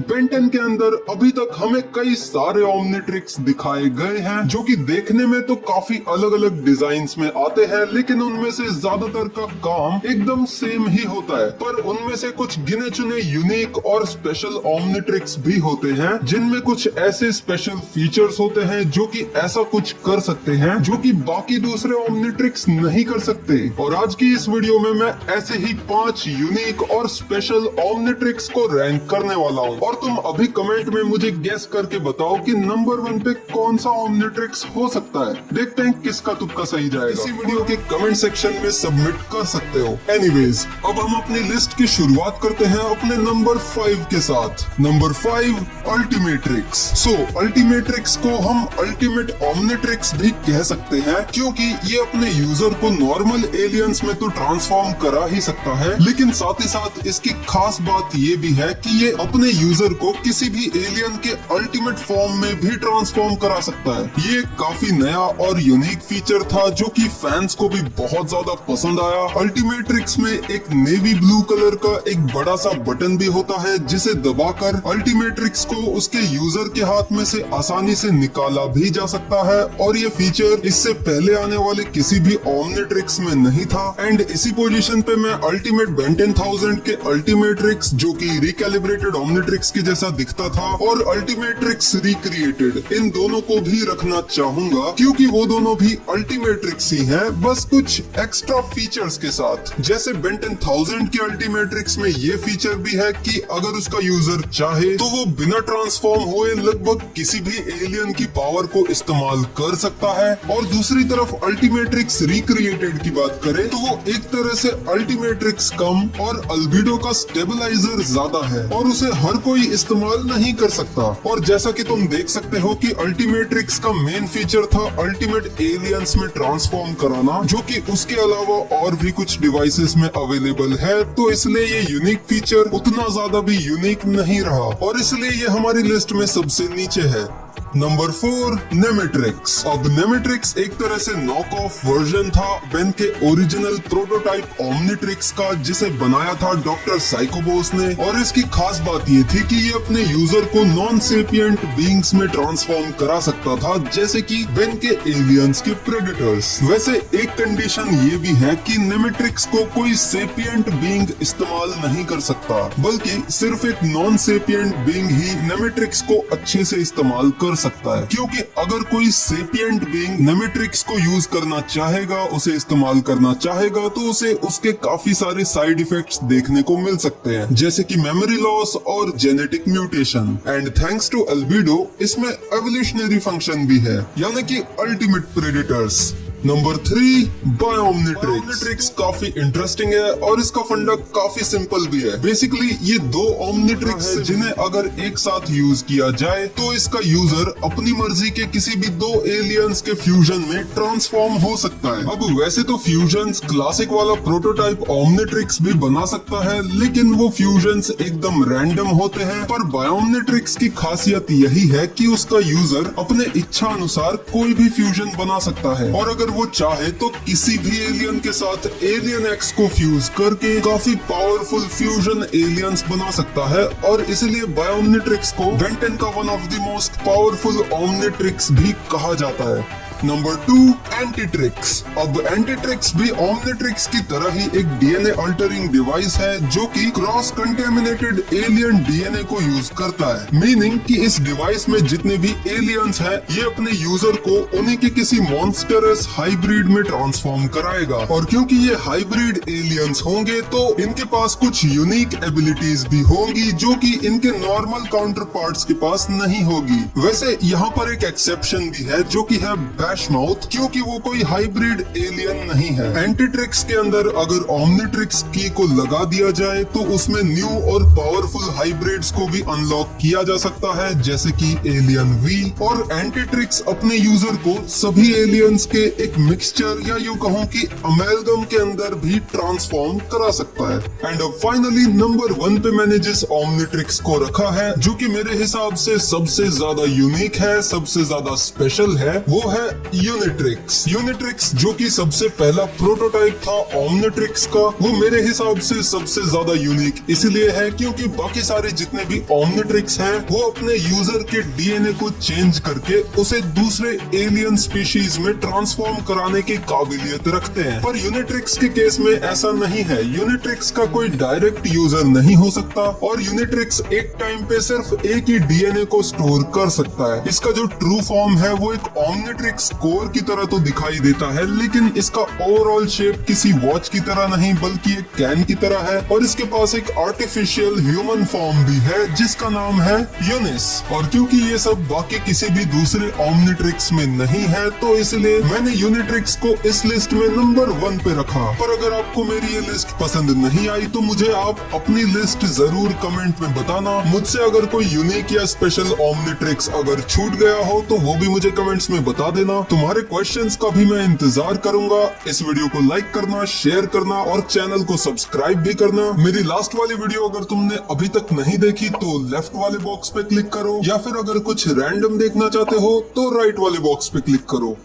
Ben 10 के अंदर अभी तक हमें कई सारे ओमनिट्रिक्स दिखाए गए हैं जो कि देखने में तो काफी अलग अलग डिजाइन्स में आते हैं, लेकिन उनमें से ज्यादातर का काम एकदम सेम ही होता है। पर उनमें से कुछ गिने चुने यूनिक और स्पेशल ओमनिट्रिक्स भी होते हैं जिनमें कुछ ऐसे स्पेशल फीचर्स होते हैं जो कि ऐसा कुछ कर सकते हैं जो कि बाकी दूसरे ओमनिट्रिक्स नहीं कर सकते। और आज की इस वीडियो में मैं ऐसे ही 5 यूनिक और स्पेशल ओमनिट्रिक्स को रैंक करने वाला हूँ और तुम अभी कमेंट में मुझे गेस करके बताओ कि नंबर 1 पे कौन सा ओमनिट्रिक्स हो सकता है। देखते हैं किसका तुक्का सही जाएगा। इसी वीडियो के कमेंट सेक्शन में सबमिट कर सकते हो। एनीवेज, अब हम अपनी लिस्ट की शुरुआत करते हैं अपने नंबर 5 के साथ। नंबर 5 अल्टीमेट्रिक्स। अल्टीमेट्रिक्स को हम अल्टीमेट ओमनिट्रिक्स भी कह सकते हैं क्योंकि ये अपने यूजर को नॉर्मल एलियंस में तो ट्रांसफॉर्म करा ही सकता है, लेकिन साथ ही साथ इसकी खास बात ये भी है कि ये अपने यूजर को किसी भी एलियन के अल्टीमेट फॉर्म में भी ट्रांसफॉर्म करा सकता है। ये काफी नया और यूनिक फीचर था जो कि फैंस को भी बहुत ज्यादा पसंद आया। अल्टीमेट्रिक्स में एक नेवी ब्लू कलर का एक बड़ा सा बटन भी होता है जिसे दबाकर अल्टीमेट्रिक्स को उसके यूजर के हाथ में से आसानी से निकाला भी जा सकता है और ये फीचर इससे पहले आने वाले किसी भी ओमनिट्रिक्स में नहीं था। एंड इसी पोजीशन पे मैं अल्टीमेट बेन 10,000 के अल्टीमेट्रिक्स जो कि रिकैलिब्रेटेड ओमनिट्रिक्स के जैसा दिखता था और अल्टीमेट्रिक्स रिक्रिएटेड, इन दोनों को भी रखना चाहूंगा क्योंकि वो दोनों भी अल्टीमेट्रिक्स ही हैं, बस कुछ एक्स्ट्रा फीचर्स के साथ। जैसे बेन 10,000 के अल्टीमेट्रिक्स में ये फीचर भी है कि अगर उसका यूजर चाहे तो वो बिना ट्रांसफॉर्म हुए लगभग किसी भी एलियन की पावर को इस्तेमाल कर सकता है। और दूसरी तरफ अल्टीमेट्रिक्स रिक्रिएटेड की बात करें तो वो एक तरह से अल्टीमेट्रिक्स कम और अल्बिडो का स्टेबलाइजर ज्यादा है और उसे हर कोई इस्तेमाल नहीं कर सकता। और जैसा कि तुम देख सकते हो कि अल्टीमेट्रिक्स का मेन फीचर था अल्टीमेट एलियंस में ट्रांसफॉर्म कराना, जो कि उसके अलावा और भी कुछ डिवाइसेस में अवेलेबल है, तो इसलिए ये यूनिक फीचर उतना ज्यादा भी यूनिक नहीं रहा और इसलिए ये हमारी लिस्ट में सबसे नीचे है। नंबर 4 नेमेट्रिक्स। अब नेमेट्रिक्स एक तरह से नॉक ऑफ वर्जन था बेन के ओरिजिनल प्रोटोटाइप ओमनिट्रिक्स का जिसे बनाया था डॉक्टर साइकोबोस ने। और इसकी खास बात ये थी कि ये अपने यूजर को नॉन सेपिएंट बीइंग्स में ट्रांसफॉर्म करा सकता था, जैसे कि बेन के एलियंस के प्रेडेटर्स। वैसे एक कंडीशन ये भी है कि नेमेट्रिक्स को कोई सेपिएंट बीइंग इस्तेमाल नहीं कर सकता, बल्कि सिर्फ एक नॉन सेपिएंट बीइंग ही नेमेट्रिक्स को अच्छे से इस्तेमाल कर सकता है। क्योंकि अगर कोई सेपिएंट बीइंग नेमेट्रिक्स को यूज करना चाहेगा, उसे इस्तेमाल करना चाहेगा, तो उसे उसके काफी सारे साइड इफेक्ट्स देखने को मिल सकते हैं, जैसे कि मेमोरी लॉस और genetic mutation. And thanks to albedo इसमें एवोल्यूशनरी फंक्शन भी है, यानी कि अल्टीमेट प्रेडेटर्स। नंबर 3 बायोमनिट्रिक्स काफी इंटरेस्टिंग है और इसका फंडा काफी सिंपल भी है। बेसिकली ये 2 ओमनिट्रिक्स है जिन्हें अगर एक साथ यूज किया जाए तो इसका यूजर अपनी मर्जी के किसी भी 2 एलियंस के फ्यूजन में ट्रांसफॉर्म हो सकता है। अब वैसे तो फ्यूजन्स क्लासिक वाला प्रोटोटाइप ओमनिट्रिक्स भी बना सकता है, लेकिन वो फ्यूजन्स एकदम रैंडम होते हैं। पर बायोमनिट्रिक्स की खासियत यही है कि उसका यूजर अपने इच्छा अनुसार कोई भी फ्यूजन बना सकता है और अगर वो चाहे तो किसी भी एलियन के साथ एलियन एक्स को फ्यूज करके काफी पावरफुल फ्यूजन एलियंस बना सकता है। और इसलिए बायोमनिट्रिक्स को बेन 10 का one of the most powerful Omnitrix भी कहा जाता है। नंबर 2 एंटीट्रिक्स। अब एंटीट्रिक्स भी ओमनिट्रिक्स की तरह ही एक डीएनए अल्टरिंग डिवाइस है जो कि क्रॉस कंटेमिनेटेड एलियन डीएनए को यूज करता है। मीनिंग कि इस डिवाइस में जितने भी एलियंस हैं ये अपने यूजर को उन्हीं के किसी मॉन्स्टरस हाइब्रिड में ट्रांसफॉर्म कराएगा। और क्योंकि ये हाइब्रिड एलियंस होंगे तो इनके पास कुछ यूनिक एबिलिटीज भी होंगी जो कि इनके नॉर्मल काउंटर पार्ट्स के पास नहीं होगी। वैसे यहाँ पर एक एक्सेप्शन भी है जो कि है बैशमाउथ, क्योंकि वो कोई हाइब्रिड एलियन नहीं है। एंटीट्रिक्स के अंदर अगर ओमनिट्रिक्स की को लगा दिया जाए तो उसमें न्यू और पावरफुल हाइब्रिड्स को भी अनलॉक किया जा सकता है, जैसे कि एलियन वी। और एंटीट्रिक्स अपने यूजर को सभी एलियंस के एक मिक्सचर या यूं कहूं कि अमेलगम के अंदर भी ट्रांसफॉर्म करा सकता है। एंड अब फाइनली नंबर 1 पे मैंने जिस ओमनिट्रिक्स को रखा है जो कि मेरे हिसाब से सबसे ज्यादा यूनिक है, सबसे ज्यादा स्पेशल है, वो है यूनिट्रिक्स। यूनिट्रिक्स जो कि सबसे पहला प्रोटोटाइप था ओमनिट्रिक्स का, वो मेरे हिसाब से सबसे ज्यादा यूनिक इसलिए है क्योंकि बाकी सारे जितने भी ओमनिट्रिक्स हैं वो अपने यूजर के डीएनए को चेंज करके उसे दूसरे एलियन स्पीशीज में ट्रांसफॉर्म कराने की काबिलियत रखते हैं, पर यूनिट्रिक्स के केस में ऐसा नहीं है। यूनिट्रिक्स का कोई डायरेक्ट यूजर नहीं हो सकता और यूनिट्रिक्स एक टाइम पे सिर्फ एक ही डीएनए को स्टोर कर सकता है। इसका जो ट्रू फॉर्म है वो एक ओमनिट्रिक्स कोर की तरह तो दिखाई देता है, लेकिन इसका ओवरऑल शेप किसी वॉच की तरह नहीं बल्कि एक कैन की तरह है और इसके पास एक आर्टिफिशियल ह्यूमन फॉर्म भी है जिसका नाम है यूनिस। और क्योंकि ये सब बाकी किसी भी दूसरे ओमनिट्रिक्स में नहीं है तो इसलिए मैंने यूनिट्रिक्स को इस लिस्ट में नंबर 1 पे रखा। पर अगर आपको मेरी ये लिस्ट पसंद नहीं आई तो मुझे आप अपनी लिस्ट जरूर कमेंट में बताना। मुझसे अगर कोई यूनिक या स्पेशल ओमनिट्रिक्स अगर छूट गया हो तो वो भी मुझे कमेंट्स में बता देना। तुम्हारे क्वेश्चंस का भी मैं इंतजार करूंगा। इस वीडियो को लाइक करना, शेयर करना और चैनल को सब्सक्राइब भी करना। मेरी लास्ट वाली वीडियो अगर तुमने अभी तक नहीं देखी तो लेफ्ट वाले बॉक्स पे क्लिक करो या फिर अगर कुछ रैंडम देखना चाहते हो तो राइट वाले बॉक्स पे क्लिक करो।